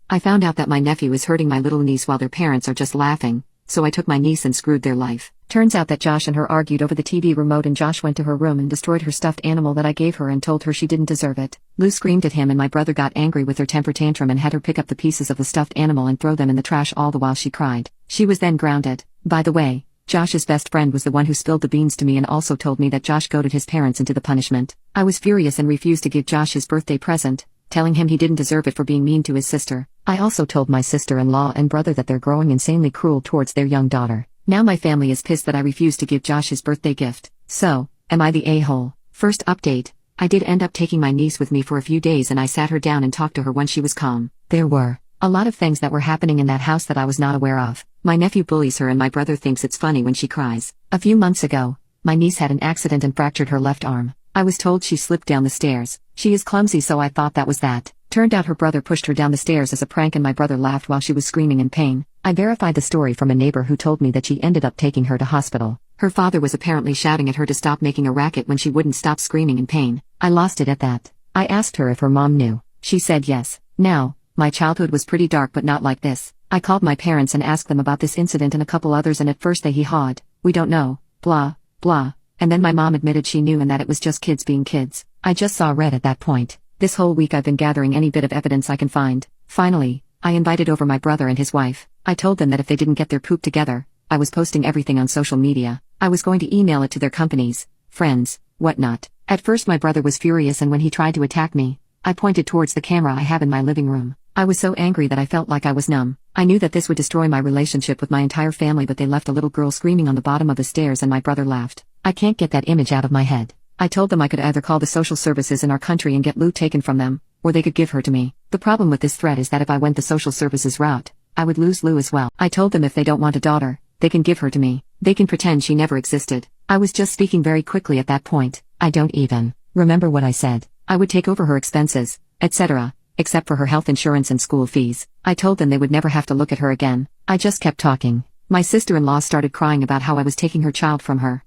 I found out that my nephew is hurting my little niece while their parents are just laughing, so I took my niece and screwed their life. Turns out that Josh and her argued over the TV remote and Josh went to her room and destroyed her stuffed animal that I gave her and told her she didn't deserve it. Lou screamed at him and my brother got angry with her temper tantrum and had her pick up the pieces of the stuffed animal and throw them in the trash all the while she cried. She was then grounded. By the way, Josh's best friend was the one who spilled the beans to me and also told me that Josh goaded his parents into the punishment. I was furious and refused to give Josh his birthday present, telling him he didn't deserve it for being mean to his sister. I also told my sister-in-law and brother that they're growing insanely cruel towards their young daughter. Now my family is pissed that I refused to give Josh his birthday gift. So, am I the a-hole? First update, I did end up taking my niece with me for a few days and I sat her down and talked to her when she was calm. There were a lot of things that were happening in that house that I was not aware of. My nephew bullies her and my brother thinks it's funny when she cries. A few months ago, my niece had an accident and fractured her left arm. I was told she slipped down the stairs. She is clumsy, so I thought that was that. Turned out her brother pushed her down the stairs as a prank and my brother laughed while she was screaming in pain. I verified the story from a neighbor who told me that she ended up taking her to hospital. Her father was apparently shouting at her to stop making a racket when she wouldn't stop screaming in pain. I lost it at that. I asked her if her mom knew. She said yes. Now, my childhood was pretty dark but not like this. I called my parents and asked them about this incident and a couple others and at first they hee-hawed. We don't know, blah, blah. And then my mom admitted she knew and that it was just kids being kids. I just saw red at that point. This whole week I've been gathering any bit of evidence I can find. Finally, I invited over my brother and his wife. I told them that if they didn't get their poop together, I was posting everything on social media. I was going to email it to their companies, friends, whatnot. At first my brother was furious and when he tried to attack me, I pointed towards the camera I have in my living room. I was so angry that I felt like I was numb. I knew that this would destroy my relationship with my entire family, but they left a little girl screaming on the bottom of the stairs and my brother laughed. I can't get that image out of my head. I told them I could either call the social services in our country and get Lou taken from them, or they could give her to me. The problem with this threat is that if I went the social services route, I would lose Lou as well. I told them if they don't want a daughter, they can give her to me. They can pretend she never existed. I was just speaking very quickly at that point. I don't even remember what I said. I would take over her expenses, etc., except for her health insurance and school fees. I told them they would never have to look at her again. I just kept talking. My sister-in-law started crying about how I was taking her child from her.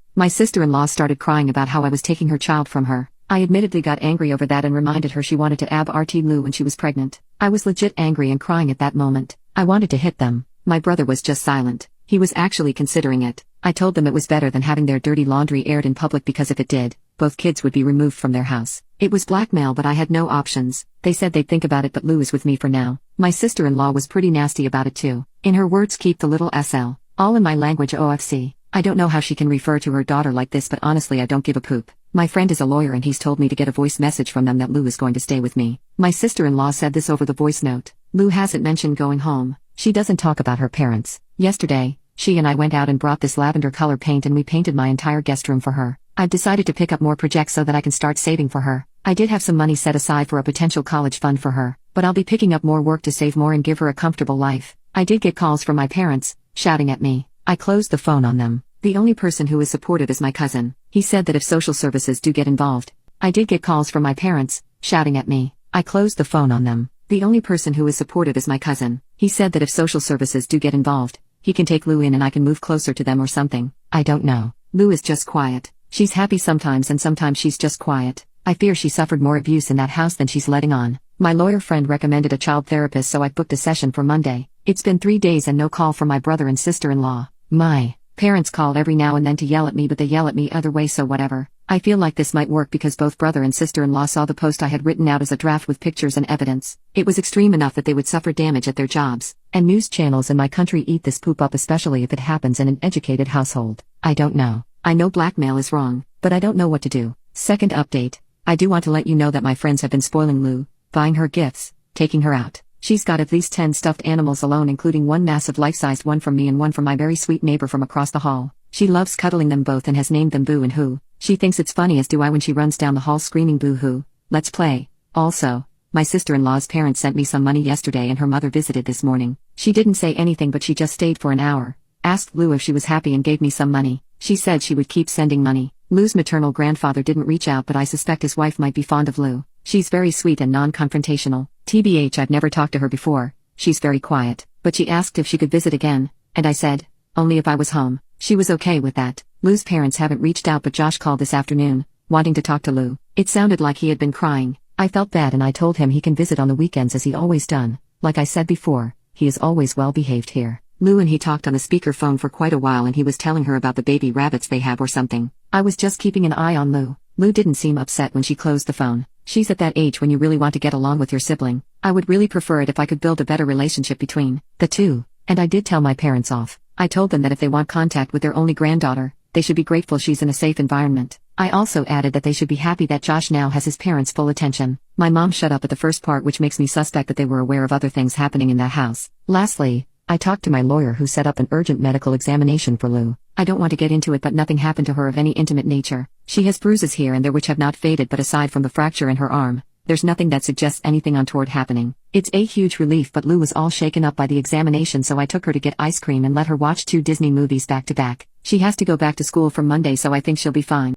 I admittedly got angry over that and reminded her she wanted to abort Lou when she was pregnant. I was legit angry and crying at that moment. I wanted to hit them. My brother was just silent. He was actually considering it. I told them it was better than having their dirty laundry aired in public because if it did, both kids would be removed from their house. It was blackmail but I had no options. They said they'd think about it but Lou is with me for now. My sister-in-law was pretty nasty about it too. In her words, keep the little SL. All in my language OFC. I don't know how she can refer to her daughter like this but honestly I don't give a poop. My friend is a lawyer and he's told me to get a voice message from them that Lou is going to stay with me. My sister-in-law said this over the voice note. Lou hasn't mentioned going home. She doesn't talk about her parents. Yesterday, she and I went out and brought this lavender color paint and we painted my entire guest room for her. I've decided to pick up more projects so that I can start saving for her. I did have some money set aside for a potential college fund for her, but I'll be picking up more work to save more and give her a comfortable life. I did get calls from my parents, shouting at me. I closed the phone on them. The only person who is supportive is my cousin. He said that if social services do get involved. I did get calls from my parents, shouting at me. I closed the phone on them. The only person who is supportive is my cousin. He said that if social services do get involved, he can take Lou in and I can move closer to them or something. I don't know. Lou is just quiet. She's happy sometimes and sometimes she's just quiet. I fear she suffered more abuse in that house than she's letting on. My lawyer friend recommended a child therapist so I booked a session for Monday. It's been 3 days and no call from my brother and sister-in-law. My parents called every now and then to yell at me but they yell at me either way so whatever. I feel like this might work because both brother and sister-in-law saw the post I had written out as a draft with pictures and evidence. It was extreme enough that they would suffer damage at their jobs. And news channels in my country eat this poop up especially if it happens in an educated household. I don't know. I know blackmail is wrong, but I don't know what to do. Second update. I do want to let you know that my friends have been spoiling Lou, buying her gifts, taking her out. She's got at least 10 stuffed animals alone including one massive life-sized one from me and one from my very sweet neighbor from across the hall. She loves cuddling them both and has named them Boo and Hoo. She thinks it's funny as do I when she runs down the hall screaming Boo Hoo. Let's play. Also, my sister-in-law's parents sent me some money yesterday and her mother visited this morning. She didn't say anything but she just stayed for an hour. Asked Lou if she was happy and gave me some money. She said she would keep sending money. Lou's maternal grandfather didn't reach out but I suspect his wife might be fond of Lou. She's very sweet and non-confrontational. TBH, I've never talked to her before. She's very quiet, but she asked if she could visit again, and I said, only if I was home. She was okay with that. Lou's parents haven't reached out but Josh called this afternoon, wanting to talk to Lou. It sounded like he had been crying. I felt bad and I told him he can visit on the weekends as he always done. Like I said before, he is always well behaved here. Lou and he talked on the speakerphone for quite a while and he was telling her about the baby rabbits they have or something. I was just keeping an eye on Lou. Lou didn't seem upset when she closed the phone. She's at that age when you really want to get along with your sibling. I would really prefer it if I could build a better relationship between the two. And I did tell my parents off. I told them that if they want contact with their only granddaughter, they should be grateful she's in a safe environment. I also added that they should be happy that Josh now has his parents' full attention. My mom shut up at the first part, which makes me suspect that they were aware of other things happening in that house. Lastly, I talked to my lawyer who set up an urgent medical examination for Lou. I don't want to get into it, but nothing happened to her of any intimate nature. She has bruises here and there which have not faded, but aside from the fracture in her arm, there's nothing that suggests anything untoward happening. It's a huge relief, but Lou was all shaken up by the examination, so I took her to get ice cream and let her watch 2 Disney movies back to back. She has to go back to school from Monday, so I think she'll be fine.